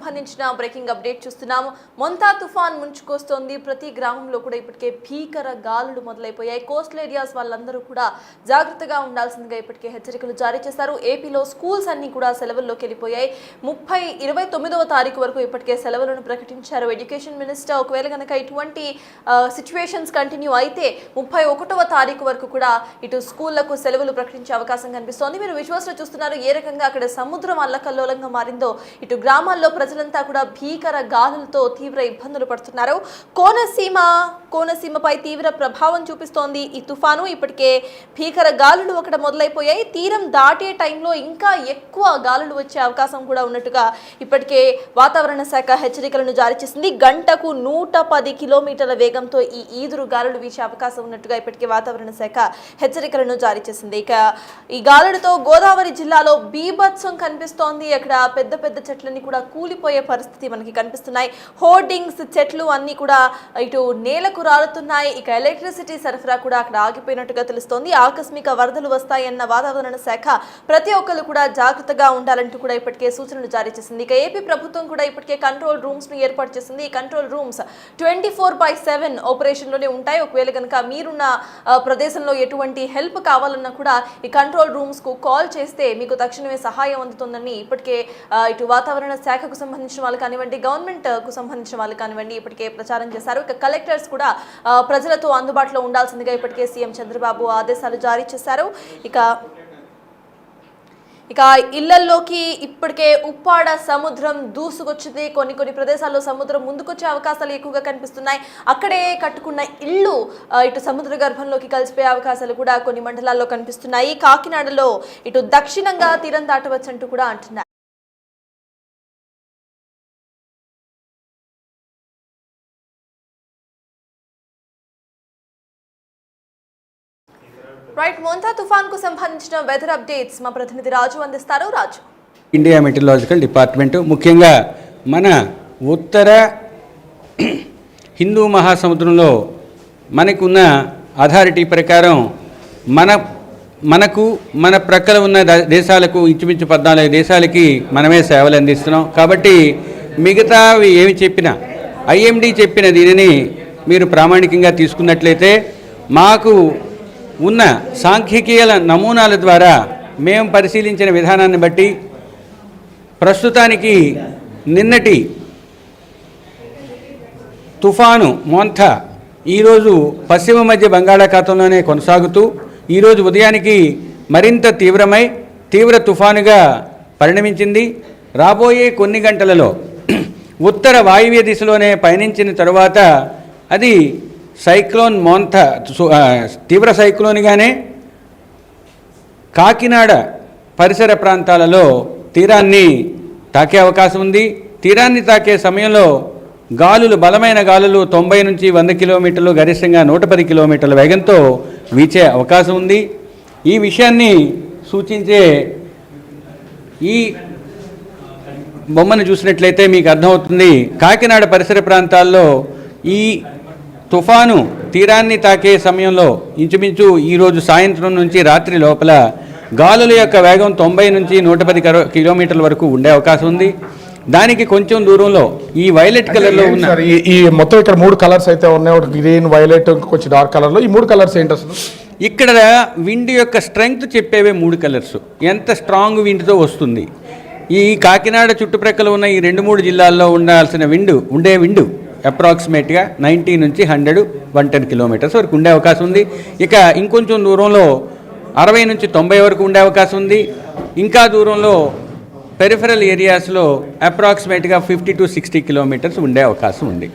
సంబంధించిన breaking update చూస్తున్నాము. మొంతా తుఫాన్ ముంచుకొస్తోంది. ప్రతి గ్రామంలో కూడా ఇప్పటికే భీకర గాలులు మొదలైపోయాయి. కోస్టల్ ఏరియాస్ వాళ్ళందరూ కూడా జాగ్రత్తగా ఉండాల్సిందిగా ఇప్పటికే హెచ్చరికలు జారీ చేశారు. ఏపీలో స్కూల్స్ అన్ని కూడా సెలవుల్లోకి వెళ్ళిపోయాయి. 29వ తారీఖు వరకు ఇప్పటికే సెలవులను ప్రకటించారు ఎడ్యుకేషన్ మినిస్టర్. ఒకవేళ కనుక ఇటువంటి సిచ్యువేషన్స్ కంటిన్యూ అయితే 31వ తారీఖు వరకు కూడా ఇటు స్కూళ్లకు సెలవులు ప్రకటించే అవకాశం కనిపిస్తోంది. మీరు విజువల్స్ లో చూస్తున్నారు ఏ రకంగా అక్కడ సముద్రం అల్లకల్లోలంగా మారిందో. ఇటు గ్రామాల్లో ప్రజలంతా కూడా భీకర గాలులతో తీవ్ర ఇబ్బందులు పడుతున్నారు. కోనసీమపై తీవ్ర ప్రభావం చూపిస్తోంది ఈ తుఫాను. ఇప్పటికే భీకర గాలులు అక్కడ మొదలైపోయాయి. తీరం దాటే టైంలో ఇంకా ఎక్కువ గాలులు వచ్చే అవకాశం కూడా ఉన్నట్టుగా ఇప్పటికే వాతావరణ శాఖ హెచ్చరికలను జారీ చేసింది. గంటకు 110 కిలోమీటర్ల వేగంతో ఈ ఈదురు గాలులు వీచే అవకాశం ఉన్నట్టుగా ఇప్పటికే వాతావరణ శాఖ హెచ్చరికలను జారీ చేసింది. ఇక ఈ గాలులతో గోదావరి జిల్లాలో బీభత్సం కనిపిస్తోంది. అక్కడ పెద్ద పెద్ద చెట్లన్నీ కూడా కూలిపోయే పరిస్థితి మనకి కనిపిస్తున్నాయి. హోర్డింగ్స్, చెట్లు అన్ని కూడా ఇటు నేలకు రాలుతున్నాయి. ఇక ఎలక్ట్రిసిటీ సరఫరా కూడా అక్కడ ఆగిపోయినట్టుగా తెలుస్తోంది. ఆకస్మిక వరదలు వస్తాయన్న వాతావరణ శాఖ ప్రతి ఒక్కరు కూడా జాగ్రత్తగా ఉండాలంటూ కూడా ఇప్పటికే సూచనలు జారీ చేసింది. ఇక ఏపీ ప్రభుత్వం కూడా ఇప్పటికే కంట్రోల్ రూమ్స్ ను ఏర్పాటు చేసింది. ఈ కంట్రోల్ రూమ్స్ 24/7 ఆపరేషన్ లోనే ఉంటాయి. ఒకవేళ కనుక మీరున్న ప్రదేశంలో ఎటువంటి హెల్ప్ కావాలన్నా కూడా ఈ కంట్రోల్ రూమ్స్ కు కాల్ చేస్తే మీకు తక్షణమే సహాయం అందుతుందని ఇప్పటికే ఇటు వాతావరణ శాఖకు సంబంధించిన వాళ్ళు కానివ్వండి, గవర్నమెంట్ కు సంబంధించిన వాళ్ళు కానివ్వండి ఇప్పటికే ప్రచారం చేశారు. ఇక కలెక్టర్స్ కూడా ప్రజలతో అందుబాటులో ఉండాల్సిందిగా ఇప్పటికే సీఎం చంద్రబాబు ఆదేశాలు జారీ చేశారు. ఇక ఇళ్లల్లోకి ఇప్పటికే ఉప్పాడ సముద్రం దూసుకొచ్చింది. కొన్ని ప్రదేశాల్లో సముద్రం ముందుకొచ్చే అవకాశాలు ఎక్కువగా కనిపిస్తున్నాయి. అక్కడే కట్టుకున్న ఇళ్ళు ఇటు సముద్ర గర్భంలోకి కలిసిపోయే అవకాశాలు కూడా కొన్ని మండలాల్లో కనిపిస్తున్నాయి. కాకినాడలో ఇటు దక్షిణంగా తీరం దాటవచ్చంటూ కూడా అంటున్నారు. రైట్, మొంతా తుఫాన్ కు సంబంధించిన వెదర్ అప్డేట్స్ మా ప్రతినిధి రాజు అందిస్తారు. రాజు, ఇండియా మెటీరియలాజికల్ డిపార్ట్మెంట్ ముఖ్యంగా మన ఉత్తర హిందూ మహాసముద్రంలో మనకున్న అథారిటీ ప్రకారం మనకు మన ప్రక్కల ఉన్న దేశాలకు ఇంచుమించు 14 దేశాలకి మనమే సేవలు అందిస్తున్నాం. కాబట్టి మిగతావి ఏమి చెప్పినా ఐఎండీ చెప్పిన దీనిని మీరు ప్రామాణికంగా తీసుకున్నట్లయితే మాకు ఉన్న సాంఖ్యకీయ నమూనాల ద్వారా మేము పరిశీలించిన విధానాన్ని బట్టి ప్రస్తుతానికి నిన్నటి తుఫాను మొంతా ఈరోజు పశ్చిమ మధ్య బంగాళాఖాతంలోనే కొనసాగుతూ ఈరోజు ఉదయానికి మరింత తీవ్ర తుఫానుగా పరిణమించింది. రాబోయే కొన్ని గంటలలో ఉత్తర వాయువ్య దిశలోనే పయనించిన తరువాత అది సైక్లోన్ మొంతా తీవ్ర సైక్లోన్గానే కాకినాడ పరిసర ప్రాంతాలలో తీరాన్ని తాకే అవకాశం ఉంది. తీరాన్ని తాకే సమయంలో బలమైన గాలులు 90 నుంచి 100 కిలోమీటర్లు, గరిష్టంగా 110 కిలోమీటర్ల వేగంతో వీచే అవకాశం ఉంది. ఈ విషయాన్ని సూచించే ఈ బొమ్మను చూసినట్లయితే మీకు అర్థమవుతుంది. కాకినాడ పరిసర ప్రాంతాల్లో ఈ తుఫాను తీరాన్ని తాకే సమయంలో ఇంచుమించు ఈరోజు సాయంత్రం నుంచి రాత్రి లోపల గాలుల యొక్క వేగం 90 నుంచి 110 కిలోమీటర్ల వరకు ఉండే అవకాశం ఉంది. దానికి కొంచెం దూరంలో ఈ వైలెట్ కలర్లో ఉన్న ఈ మొత్తం ఇక్కడ 3 కలర్స్ అయితే ఉన్నాయి. ఒకటి గ్రీన్, వైలెట్, కొంచెం డార్క్ కలర్లో. ఈ 3 కలర్స్ ఏంటి అసలు? ఇక్కడ విండ్ యొక్క స్ట్రెంగ్త్ చెప్పేవే 3 కలర్స్. ఎంత స్ట్రాంగ్ విండ్తో వస్తుంది. ఈ కాకినాడ చుట్టుప్రక్కల ఉన్న ఈ 2-3 జిల్లాల్లో ఉండాల్సిన విండ్ అప్రాక్సిమేట్గా 90 నుంచి 100-110 కిలోమీటర్స్ వరకు ఉండే అవకాశం ఉంది. ఇక ఇంకొంచెం దూరంలో 60 నుంచి 90 వరకు ఉండే అవకాశం ఉంది. ఇంకా దూరంలో పెరిఫరల్ ఏరియాస్లో అప్రాక్సిమేట్గా 50 to 60 కిలోమీటర్స్ ఉండే అవకాశం ఉంది.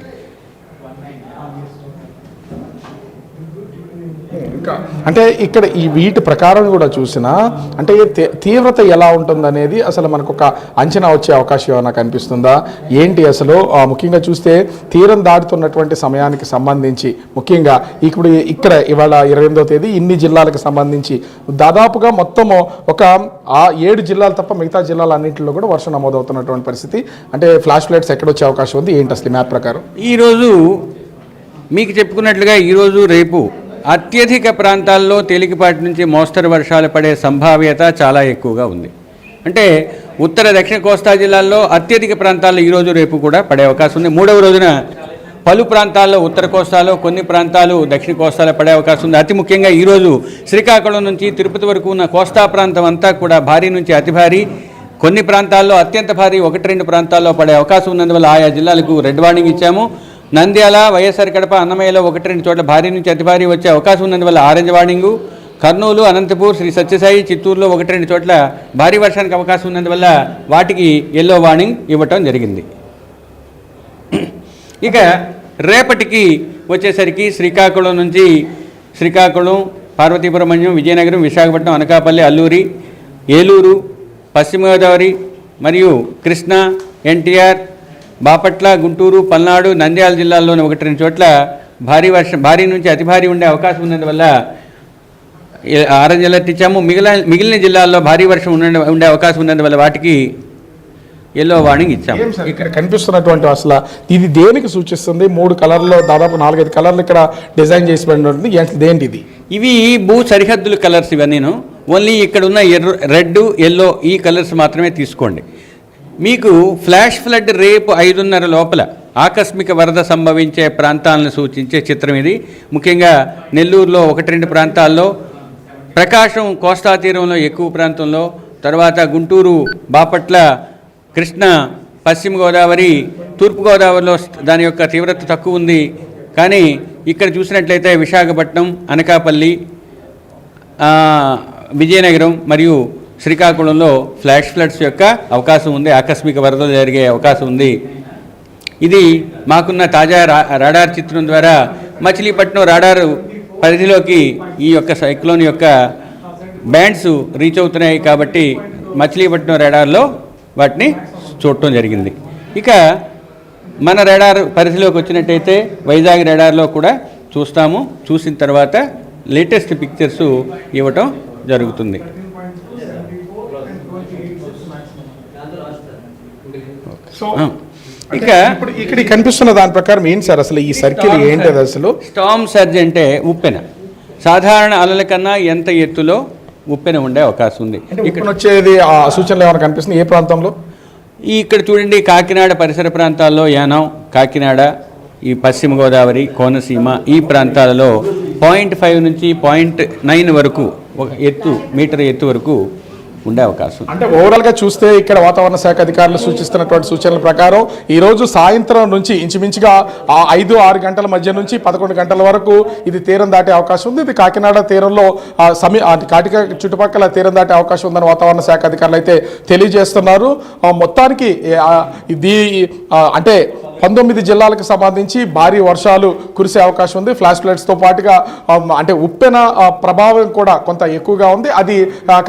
అంటే ఇక్కడ ఈ వీటి ప్రకారం కూడా చూసినా అంటే తీవ్రత ఎలా ఉంటుందనేది అసలు మనకు ఒక అంచనా వచ్చే అవకాశం ఏమైనా కనిపిస్తుందా ఏంటి అసలు? ముఖ్యంగా చూస్తే తీరం దాటుతున్నటువంటి సమయానికి సంబంధించి ముఖ్యంగా ఇప్పుడు ఇక్కడ ఇవాళ 28వ తేదీ ఇన్ని జిల్లాలకు సంబంధించి దాదాపుగా మొత్తము ఒక 7 జిల్లాలు తప్ప మిగతా జిల్లాలన్నింటిలో కూడా వర్షం నమోదవుతున్నటువంటి పరిస్థితి. అంటే ఫ్లాష్ ఫ్లడ్స్ ఎక్కడొచ్చే అవకాశం ఉంది ఏంటి అసలు మ్యాప్ ప్రకారం? ఈరోజు మీకు చెప్పుకున్నట్లుగా ఈరోజు రేపు అత్యధిక ప్రాంతాల్లో తేలికపాటి నుంచి మోస్తరు వర్షాలు పడే సంభావ్యత చాలా ఎక్కువగా ఉంది. అంటే ఉత్తర దక్షిణ కోస్తా జిల్లాల్లో అత్యధిక ప్రాంతాల్లో ఈరోజు రేపు కూడా పడే అవకాశం ఉంది. మూడవ రోజున పలు ప్రాంతాల్లో ఉత్తర కోస్తాలో, కొన్ని ప్రాంతాలు దక్షిణ కోస్తాలో పడే అవకాశం ఉంది. అతి ముఖ్యంగా ఈరోజు శ్రీకాకుళం నుంచి తిరుపతి వరకు ఉన్న కోస్తా ప్రాంతం అంతా కూడా భారీ నుంచి అతి భారీ, కొన్ని ప్రాంతాల్లో అత్యంత భారీ, 1-2 ప్రాంతాల్లో పడే అవకాశం ఉన్నందువల్ల ఆయా జిల్లాలకు రెడ్ వార్నింగ్ ఇచ్చాము. నంద్యాల, వైఎస్ఆర్ కడప, అన్నమయ్యలో 1-2 చోట్ల భారీ నుంచి అతి భారీ వచ్చే అవకాశం ఉన్నందువల్ల ఆరెంజ్ వార్నింగు, కర్నూలు, అనంతపూర్, శ్రీ సత్యసాయి, చిత్తూరులో 1-2 చోట్ల భారీ వర్షానికి అవకాశం ఉన్నందువల్ల వాటికి ఎల్లో వార్నింగ్ ఇవ్వటం జరిగింది. ఇక రేపటికి వచ్చేసరికి శ్రీకాకుళం నుంచి శ్రీకాకుళం, పార్వతీపురం మన్యం, విజయనగరం, విశాఖపట్నం, అనకాపల్లి, అల్లూరి, ఏలూరు, పశ్చిమ గోదావరి మరియు కృష్ణా, ఎన్టీఆర్, బాపట్ల, గుంటూరు, పల్నాడు, నంద్యాల జిల్లాల్లోని 1-2 చోట్ల భారీ నుంచి అతి భారీ ఉండే అవకాశం ఉన్నందువల్ల ఆరెంజ్ అలర్ట్ ఇచ్చాము. మిగిలిన జిల్లాల్లో భారీ వర్షం ఉండే అవకాశం ఉన్నందువల్ల వాటికి ఎల్లో వార్నింగ్ ఇచ్చాము. ఇక్కడ కనిపిస్తున్నటువంటి అసలు ఇది దేనికి సూచిస్తుంది? 3 కలర్లో దాదాపు 4-5 కలర్లు ఇక్కడ డిజైన్ చేసి ఉంటుంది. దేంటి ఇది? ఇవి భూ సరిహద్దుల కలర్స్ ఇవన్నీను. ఓన్లీ ఇక్కడ ఉన్న రెడ్, ఎల్లో ఈ కలర్స్ మాత్రమే తీసుకోండి. మీకు ఫ్లాష్ ఫ్లడ్ రేపు 5:30 లోపల ఆకస్మిక వరద సంభవించే ప్రాంతాలను సూచించే చిత్రం ఇది. ముఖ్యంగా నెల్లూరులో 1-2 ప్రాంతాల్లో, ప్రకాశం కోస్తా తీరంలో ఎక్కువ ప్రాంతంలో, తర్వాత గుంటూరు, బాపట్ల, కృష్ణా, పశ్చిమ గోదావరి, తూర్పుగోదావరిలో దాని యొక్క తీవ్రత తక్కువ ఉంది. కానీ ఇక్కడ చూసినట్లయితే విశాఖపట్నం, అనకాపల్లి, విజయనగరం మరియు శ్రీకాకుళంలో ఫ్లాష్ ఫ్లడ్స్ యొక్క అవకాశం ఉంది, ఆకస్మిక వరదలు జరిగే అవకాశం ఉంది. ఇది మాకున్న తాజా రాడార్ చిత్రం ద్వారా మచిలీపట్నం రాడారు పరిధిలోకి ఈ యొక్క సైక్లోన్ యొక్క బ్యాండ్స్ రీచ్ అవుతున్నాయి కాబట్టి మచిలీపట్నం రాడార్లో వాటిని చూడటం జరిగింది. ఇక మన రాడార్ పరిధిలోకి వచ్చినట్టయితే వైజాగ్ రాడార్లో కూడా చూస్తాము. చూసిన తర్వాత లేటెస్ట్ పిక్చర్స్ ఇవ్వటం జరుగుతుంది. ఇక ఇక్కడ కనిపిస్తున్న దాని ప్రకారం ఏంటి సార్ అసలు ఈ సర్కిల్ ఏంటది? అసలు స్టార్మ్ సర్జ్ అంటే ఉప్పెన. సాధారణ అలల కన్నా ఎంత ఎత్తులో ఉప్పెన ఉండే అవకాశం ఉంది. ఇక్కడ వచ్చేది ఆ సూచనలు ఏమైనా కనిపిస్తుంది? ఏ ప్రాంతంలో? ఇక్కడ చూడండి, కాకినాడ పరిసర ప్రాంతాల్లో, యానం, కాకినాడ, ఈ పశ్చిమ గోదావరి, కోనసీమ ఈ ప్రాంతాలలో 0.5 నుంచి 0.9 వరకు ఒక మీటర్ ఎత్తు వరకు ఉండే అవకాశం. అంటే ఓవరాల్గా చూస్తే ఇక్కడ వాతావరణ శాఖ అధికారులు సూచిస్తున్నటువంటి సూచనల ప్రకారం ఈరోజు సాయంత్రం నుంచి ఇంచుమించుగా 5-6 గంటల మధ్య నుంచి 11 గంటల వరకు ఇది తీరం దాటే అవకాశం ఉంది. ఇది కాకినాడ తీరంలో కాటిక చుట్టుపక్కల తీరం దాటే అవకాశం ఉందని వాతావరణ శాఖ అధికారులు అయితే తెలియజేస్తున్నారు. మొత్తానికి ఇది అంటే 19 జిల్లాలకు సంబంధించి భారీ వర్షాలు కురిసే అవకాశం ఉంది. ఫ్లాష్ ఫ్లడ్స్తో పాటుగా అంటే ఉప్పెన ప్రభావం కూడా కొంత ఎక్కువగా ఉంది. అది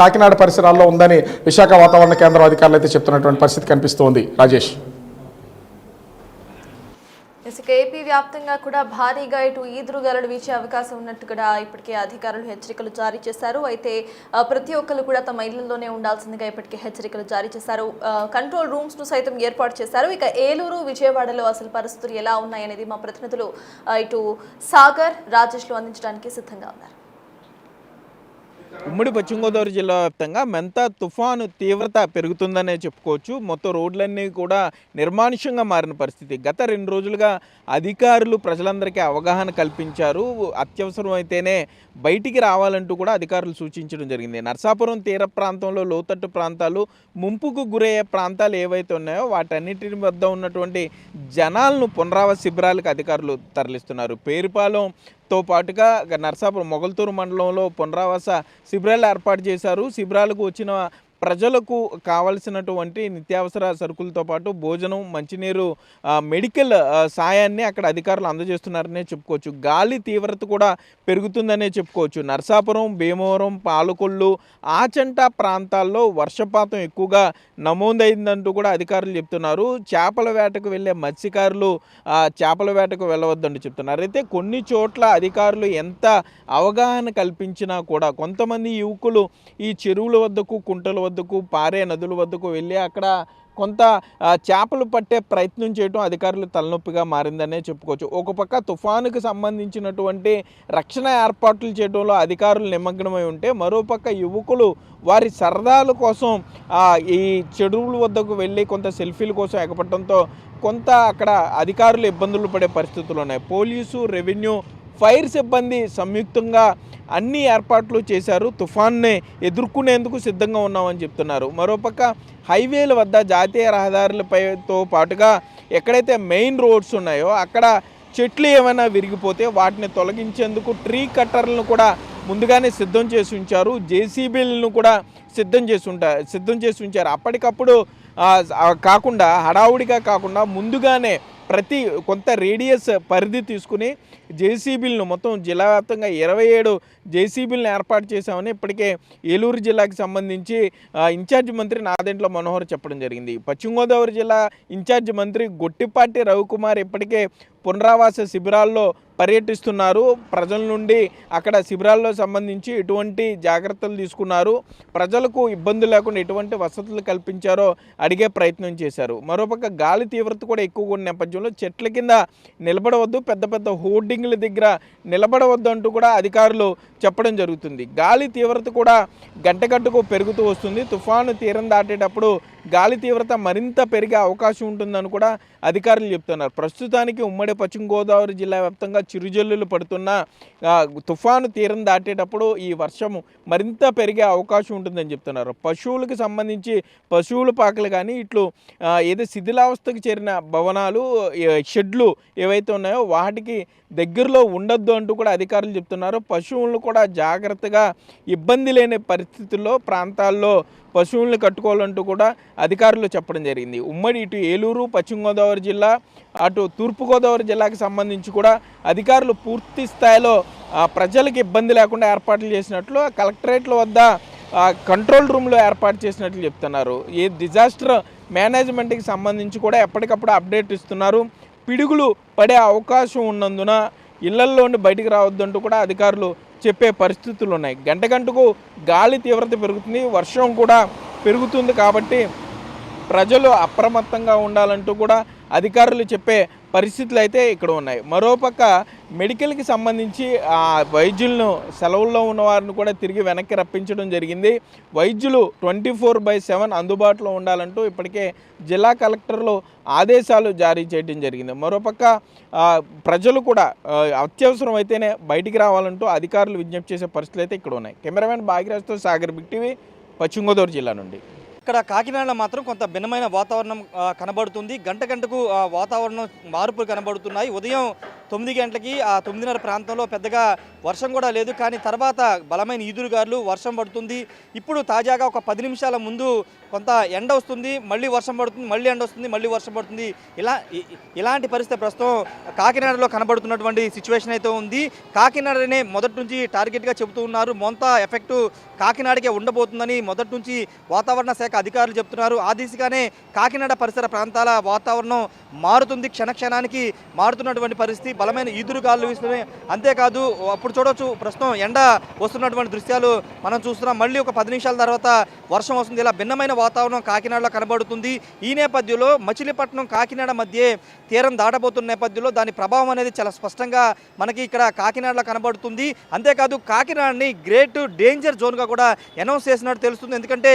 కాకినాడ పరిసరాల్లో ఉందని విశాఖ వాతావరణ కేంద్రం అధికారులు అయితే చెప్తున్నటువంటి పరిస్థితి కనిపిస్తోంది. రాజేష్, ఏపీ వ్యాప్తంగా కూడా భారీగా ఇటు ఈదురుగాలులు వీచే అవకాశం ఉన్నట్టు కూడా ఇప్పటికే అధికారులు హెచ్చరికలు జారీ చేశారు. అయితే ప్రతి ఒక్కరు కూడా తమ ఇళ్లలోనే ఉండాల్సిందిగా ఇప్పటికే హెచ్చరికలు జారీ చేశారు. కంట్రోల్ రూమ్స్ ను సైతం ఏర్పాటు చేశారు. ఇక ఏలూరు, విజయవాడలో అసలు పరిస్థితులు ఎలా ఉన్నాయనేది మా ప్రతినిధులు ఇటు సాగర్, రాజేష్లు అందించడానికి సిద్ధంగా ఉన్నారు. ఉమ్మడి పశ్చిమ గోదావరి జిల్లా వ్యాప్తంగా మెంతా తుఫాను తీవ్రత పెరుగుతుందనే చెప్పుకోవచ్చు. మొత్తం రోడ్లన్నీ కూడా నిర్మానుష్యంగా మారిన పరిస్థితి. గత 2 రోజులుగా అధికారులు ప్రజలందరికీ అవగాహన కల్పించారు. అత్యవసరమైతేనే బయటికి రావాలంటూ కూడా అధికారులు సూచించడం జరిగింది. నరసాపురం తీర ప్రాంతంలో లోతట్టు ప్రాంతాలు, ముంపుకు గురయ్యే ప్రాంతాలు ఏవైతే ఉన్నాయో వాటన్నిటి వద్ద ఉన్నటువంటి జనాలను పునరావాస శిబిరాలకు అధికారులు తరలిస్తున్నారు. పేరుపాలెంతో పాటుగా నరసాపురం మొగల్తూరు మండలంలో పునరావాస శిబిరాలు ఏర్పాటు చేశారు. శిబిరాలకు వచ్చిన ప్రజలకు కావలసినటువంటి నిత్యావసర సరుకులతో పాటు భోజనం, మంచినీరు, మెడికల్ సాయాన్ని అక్కడ అధికారులు అందజేస్తున్నారనే చెప్పుకోవచ్చు. గాలి తీవ్రత కూడా పెరుగుతుందనే చెప్పుకోవచ్చు. నరసాపురం, భీమవరం, పాలకొల్లు, ఆచంట ప్రాంతాల్లో వర్షపాతం ఎక్కువగా నమోదైందంటూ కూడా అధికారులు చెప్తున్నారు. చేపల వేటకు వెళ్ళే మత్స్యకారులు చేపల వేటకు వెళ్ళవద్దంటూ చెప్తున్నారు. అయితే కొన్ని చోట్ల అధికారులు ఎంత అవగాహన కల్పించినా కూడా కొంతమంది యువకులు ఈ చెరువుల వద్దకు, కుంటల వద్దకు, పారే నదుల వద్దకు వెళ్ళి అక్కడ కొంత చేపలు పట్టే ప్రయత్నం చేయడం అధికారులు తలనొప్పిగా మారిందనే చెప్పుకోవచ్చు. ఒక పక్క తుఫానుకు సంబంధించినటువంటి రక్షణ ఏర్పాట్లు చేయడంలో అధికారులు నిమగ్నమై ఉంటే, మరోపక్క యువకులు వారి సరదాల కోసం ఈ చెరువుల వద్దకు వెళ్ళి కొంత సెల్ఫీల కోసం ఎగపడటంతో కొంత అక్కడ అధికారులు ఇబ్బందులు పడే పరిస్థితులు ఉన్నాయి. పోలీసు, రెవెన్యూ, ఫైర్ సిబ్బంది సంయుక్తంగా అన్ని ఏర్పాట్లు చేశారు. తుఫాన్ని ఎదుర్కొనేందుకు సిద్ధంగా ఉన్నామని చెప్తున్నారు. మరోపక్క హైవేల వద్ద జాతీయ రహదారులపైతో పాటుగా ఎక్కడైతే మెయిన్ రోడ్స్ ఉన్నాయో అక్కడ చెట్లు ఏమైనా విరిగిపోతే వాటిని తొలగించేందుకు ట్రీ కట్టర్లను కూడా ముందుగానే సిద్ధం చేసి ఉంచారు. జేసీబీలను కూడా సిద్ధం చేసి ఉంచారు. అప్పటికప్పుడు కాకుండా హడావుడిగా కాకుండా ముందుగానే కొంత రేడియస్ పరిధి తీసుకుని జేసీబీలను మొత్తం జిల్లా వ్యాప్తంగా 27 జేసీబీలను ఏర్పాటు చేశామని ఇప్పటికే ఏలూరు జిల్లాకి సంబంధించి ఇన్ఛార్జ్ మంత్రి నాదెండ్ల మనోహర్ చెప్పడం జరిగింది. పశ్చిమ గోదావరి జిల్లా ఇన్ఛార్జ్ మంత్రి గొట్టిపాటి రవికుమార్ ఇప్పటికే పునరావాస శిబిరాల్లో పర్యటిస్తున్నారు. ప్రజల నుండి అక్కడ శిబిరాల్లో సంబంధించి ఎటువంటి జాగ్రత్తలు తీసుకున్నారు, ప్రజలకు ఇబ్బంది లేకుండా ఎటువంటి వసతులు కల్పించారో అడిగే ప్రయత్నం చేశారు. మరోపక్క గాలి తీవ్రత కూడా ఎక్కువగా ఉన్న నేపథ్యంలో చెట్ల కింద నిలబడవద్దు, పెద్ద పెద్ద హోర్డింగ్ల దగ్గర నిలబడవద్దు అంటూ కూడా అధికారులు చెప్పడం జరుగుతుంది. గాలి తీవ్రత కూడా గంటకు పెరుగుతూ వస్తుంది. తుఫాను తీరం దాటేటప్పుడు గాలి తీవ్రత మరింత పెరిగే అవకాశం ఉంటుందని కూడా అధికారులు చెప్తున్నారు. ప్రస్తుతానికి ఉమ్మడి పశ్చిమ గోదావరి జిల్లా వ్యాప్తంగా చిరుజల్లులు పడుతున్న తుఫాను తీరం దాటేటప్పుడు ఈ వర్షము మరింత పెరిగే అవకాశం ఉంటుందని చెప్తున్నారు. పశువులకు సంబంధించి పశువుల పాకలు కానీ ఏదో శిథిలావస్థకు చేరిన భవనాలు, షెడ్లు ఏవైతే ఉన్నాయో వాటికి దగ్గరలో ఉండొద్దు అంటూ కూడా అధికారులు చెప్తున్నారు. పశువులను కూడా జాగ్రత్తగా ఇబ్బంది లేని పరిస్థితుల్లో ప్రాంతాల్లో పశువులను కట్టుకోవాలంటూ కూడా అధికారులు చెప్పడం జరిగింది. ఉమ్మడి ఇటు ఏలూరు, పశ్చిమ గోదావరి జిల్లా, అటు తూర్పుగోదావరి జిల్లాకు సంబంధించి కూడా అధికారులు పూర్తి స్థాయిలో ప్రజలకు ఇబ్బంది లేకుండా ఏర్పాట్లు చేసినట్లు కలెక్టరేట్ల వద్ద కంట్రోల్ రూమ్లో ఏర్పాటు చేసినట్లు చెప్తున్నారు. ఈ డిజాస్టర్ మేనేజ్మెంట్కి సంబంధించి కూడా ఎప్పటికప్పుడు అప్డేట్ ఇస్తున్నారు. పిడుగులు పడే అవకాశం ఉన్నందున ఇళ్లల్లో నుండి బయటికి రావద్దంటూ కూడా అధికారులు చెప్పే పరిస్థితులు ఉన్నాయి. గంటకు గాలి తీవ్రత పెరుగుతుంది, వర్షం కూడా పెరుగుతుంది. కాబట్టి ప్రజలు అప్రమత్తంగా ఉండాలంటూ కూడా అధికారులు చెప్పే పరిస్థితులు అయితే ఇక్కడ ఉన్నాయి. మరోపక్క మెడికల్కి సంబంధించి వైద్యులను సెలవుల్లో ఉన్న వారిని కూడా తిరిగి వెనక్కి రప్పించడం జరిగింది. వైద్యులు 24/7 అందుబాటులో ఉండాలంటూ ఇప్పటికే జిల్లా కలెక్టర్లు ఆదేశాలు జారీ చేయడం జరిగింది. మరోపక్క ప్రజలు కూడా అత్యవసరం అయితేనే బయటికి రావాలంటూ అధికారులు విజ్ఞప్తి చేసే పరిస్థితులు అయితే ఇక్కడ ఉన్నాయి. కెమెరామెన్ భాగ్యరాజ్తో సాగర్, బిగ్ టీవీ, పశ్చిమ గోదావరి జిల్లా నుండి. ఇక్కడ కాకినాడలో మాత్రం కొంత భిన్నమైన వాతావరణం కనబడుతుంది. గంటకు వాతావరణం మార్పులు కనబడుతున్నాయి. ఉదయం 9 గంటలకి 9:30 ప్రాంతంలో పెద్దగా వర్షం కూడా లేదు, కానీ తర్వాత బలమైన ఈదురుగాలు, వర్షం పడుతుంది. ఇప్పుడు తాజాగా ఒక 10 నిమిషాల ముందు కొంత ఎండ వస్తుంది, మళ్ళీ వర్షం పడుతుంది, మళ్ళీ ఎండ వస్తుంది, మళ్ళీ వర్షం పడుతుంది. ఇలాంటి పరిస్థితి ప్రస్తుతం కాకినాడలో కనబడుతున్నటువంటి సిచ్యువేషన్ అయితే ఉంది. కాకినాడనే మొదటి నుంచి టార్గెట్గా చెబుతూ ఉన్నారు. మొంతా ఎఫెక్టు కాకినాడకే ఉండబోతుందని మొదటి నుంచి వాతావరణ శాఖ అధికారులు చెప్తున్నారు. ఆ దిశగానే కాకినాడ పరిసర ప్రాంతాల వాతావరణం మారుతుంది, క్షణక్షణానికి మారుతున్నటువంటి పరిస్థితి. బలమైన ఈదురుగాలు వీస్తున్నాయి. అంతేకాదు అప్పుడు చూడవచ్చు, ప్రస్తుతం ఎండ వస్తున్నటువంటి దృశ్యాలు మనం చూస్తున్నాం. మళ్ళీ ఒక 10 నిమిషాల తర్వాత వర్షం వస్తుంది. ఇలా భిన్నమైన వాతావరణం కాకినాడలో కనబడుతుంది. ఈ నేపథ్యంలో మచిలీపట్నం కాకినాడ మధ్య తీరం దాటబోతున్న నేపథ్యంలో దాని ప్రభావం అనేది చాలా స్పష్టంగా మనకి ఇక్కడ కాకినాడలో కనబడుతుంది. అంతేకాదు కాకినాడని గ్రేట్ డేంజర్ జోన్గా కూడా అనౌన్స్ చేసినట్టు తెలుస్తుంది. ఎందుకంటే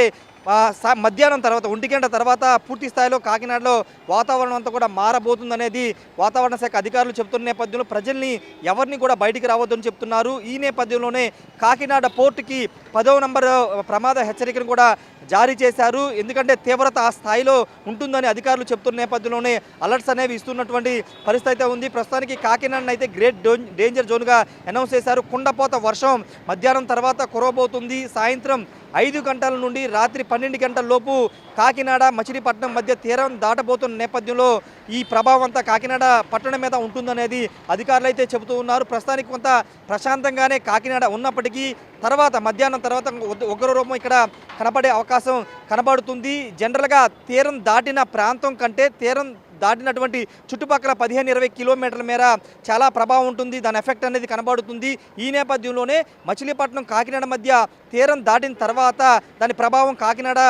మధ్యాహ్నం తర్వాత 1 గంట తర్వాత పూర్తి స్థాయిలో కాకినాడలో వాతావరణం అంతా కూడా మారబోతుందనేది వాతావరణ శాఖ అధికారులు చెప్తున్న నేపథ్యంలో ప్రజల్ని ఎవరిని కూడా బయటికి రావద్దని చెప్తున్నారు. ఈ నేపథ్యంలోనే కాకినాడ పోర్టుకి 10వ నంబర్ ప్రమాద హెచ్చరికను కూడా జారీ చేశారు. ఎందుకంటే తీవ్రత ఆ స్థాయిలో ఉంటుందని అధికారులు చెప్తున్న నేపథ్యంలోనే అలర్ట్స్ అనేవి ఇస్తున్నటువంటి పరిస్థితి అయితే ఉంది. ప్రస్తుతానికి కాకినాడని అయితే గ్రేట్ డేంజర్ జోన్గా అనౌన్స్ చేశారు. కుండపోత వర్షం మధ్యాహ్నం తర్వాత కురవబోతుంది. సాయంత్రం 5 గంటల నుండి రాత్రి 12 గంటల లోపు కాకినాడ మచిలీపట్నం మధ్య తీరం దాటబోతున్న నేపథ్యంలో ఈ ప్రభావం అంతా కాకినాడ పట్టణం మీద ఉంటుందనేది అధికారులు అయితే చెబుతూ ఉన్నారు. ప్రస్తుతానికి కొంత ప్రశాంతంగానే కాకినాడ ఉన్నప్పటికీ తర్వాత మధ్యాహ్నం తర్వాత ఉగ్రరూపం ఇక్కడ కనపడే అవకాశం కనబడుతుంది. జనరల్గా తీరం దాటిన ప్రాంతం కంటే తీరం దాటినటువంటి చుట్టుపక్కల 15-20 కిలోమీటర్ల మేర చాలా ప్రభావం ఉంటుంది, దాని ఎఫెక్ట్ అనేది కనబడుతుంది. ఈ నేపథ్యంలోనే మచిలీపట్నం కాకినాడ మధ్య తీరం దాటిన తర్వాత దాని ప్రభావం కాకినాడ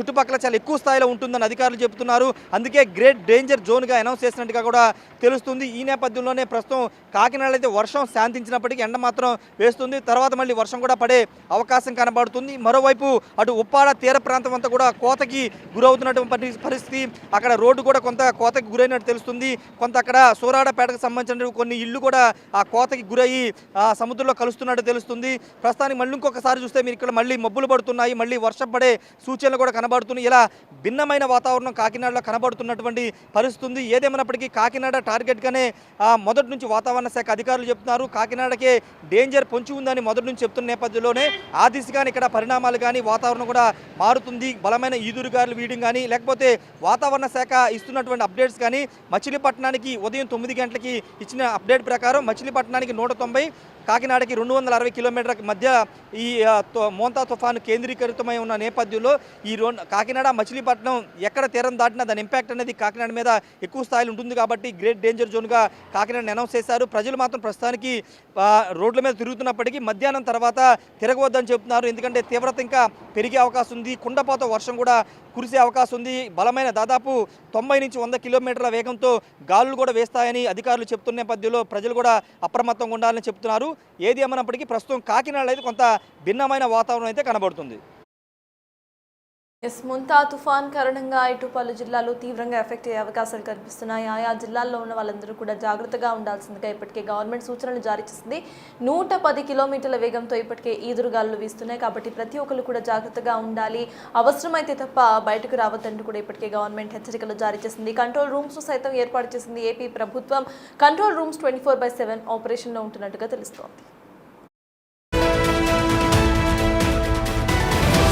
చుట్టుపక్కల చాలా ఎక్కువ స్థాయిలో ఉంటుందని అధికారులు చెబుతున్నారు. అందుకే గ్రేట్ డేంజర్ జోన్గా అనౌన్స్ చేసినట్టుగా కూడా తెలుస్తుంది. ఈ నేపథ్యంలోనే ప్రస్తుతం కాకినాడలో అయితే వర్షం శాంతించినప్పటికీ ఎండ మాత్రం వేస్తుంది. తర్వాత మళ్ళీ వర్షం కూడా పడే అవకాశం కనబడుతుంది. మరోవైపు అటు ఉప్పాడ తీర ప్రాంతం అంతా కూడా కోతకి గురవుతున్నటువంటి పరిస్థితి. అక్కడ రోడ్డు కూడా కొంత కోతకి గురైనట్టు తెలుస్తుంది. కొంత అక్కడ సూరాడపేటకు సంబంధించిన కొన్ని ఇళ్ళు కూడా ఆ కోతకి గురయ్యి సముద్రంలో కలుస్తున్నట్టు తెలుస్తుంది. ప్రస్తుతానికి మళ్ళీ ఇంకొకసారి చూస్తే మీరు ఇక్కడ మళ్ళీ మబ్బులు పడుతున్నాయి, మళ్ళీ వర్షం పడే సూచనలు కూడా కనబడుతున్నాయి. ఇలా భిన్నమైన వాతావరణం కాకినాడలో కనబడుతున్నటువంటి పరిస్థితి ఉంది. ఏదేమైనప్పటికీ కాకినాడ టార్గెట్గానే మొదటి నుంచి వాతావరణ శాఖ అధికారులు చెప్తున్నారు. కాకినాడకే డేంజర్ పొంచి ఉందని మొదటి నుంచి చెప్తున్న నేపథ్యంలోనే ఆ దిశగానే ఇక్కడ పరిణామాలు కానీ వాతావరణం కూడా మారుతుంది. బలమైన ఈదురుగాలు వీయడం కానీ లేకపోతే వాతావరణ శాఖ ఇస్తున్నటువంటి అప్డేట్స్ కానీ మచిలీపట్నానికి ఉదయం 9 గంటలకి ఇచ్చిన అప్డేట్ ప్రకారం మచిలీపట్నానికి 190, కాకినాడకి 260 కిలోమీటర్ల మధ్య ఈ మోంతా తుఫాను కేంద్రీకృతమై ఉన్న నేపథ్యంలో ఈ కాకినాడ మచిలీపట్నం ఎక్కడ తీరం దాటినా దాని ఇంపాక్ట్ అనేది కాకినాడ మీద ఎక్కువ స్థాయిలో ఉంటుంది. కాబట్టి గ్రేట్ డేంజర్ జోన్గా కాకినాడని అనౌన్స్ చేశారు. ప్రజలు మాత్రం ప్రస్తుతానికి రోడ్ల మీద తిరుగుతున్నప్పటికీ మధ్యాహ్నం తర్వాత తిరగవద్దని చెబుతున్నారు. ఎందుకంటే తీవ్రత ఇంకా పెరిగే అవకాశం ఉంది. కుండపోత వర్షం కూడా కురిసే అవకాశం ఉంది. బలమైన దాదాపు 90 నుంచి 100 కిలోమీటర్ల వేగంతో గాలులు కూడా వేస్తాయని అధికారులు చెప్తున్న నేపథ్యంలో ప్రజలు కూడా అప్రమత్తంగా ఉండాలని చెప్తున్నారు. ఏది ఏమన్నప్పటికీ ప్రస్తుతం కాకినాడలో అయితే కొంత భిన్నమైన వాతావరణం అయితే కనబడుతుంది. ముంతా తుఫాన్ కారణంగా ఇటు పలు జిల్లాలు తీవ్రంగా ఎఫెక్ట్ అయ్యే అవకాశాలు కనిపిస్తున్నాయి. ఆయా జిల్లాల్లో ఉన్న వాళ్ళందరూ కూడా జాగ్రత్తగా ఉండాల్సిందిగా ఇప్పటికే గవర్నమెంట్ సూచనలు జారీ చేసింది. 110 కిలోమీటర్ల వేగంతో ఇప్పటికే ఈదురుగాలు వీస్తున్నాయి. కాబట్టి ప్రతి ఒక్కరు కూడా జాగ్రత్తగా ఉండాలి, అవసరమైతే తప్ప బయటకు రావద్దంటూ కూడా ఇప్పటికే గవర్నమెంట్ హెచ్చరికలు జారీ చేసింది. కంట్రోల్ రూమ్స్ సైతం ఏర్పాటు చేసింది ఏపీ ప్రభుత్వం. కంట్రోల్ రూమ్స్ 24/7 ఆపరేషన్లో ఉంటున్నట్టుగా తెలుస్తోంది.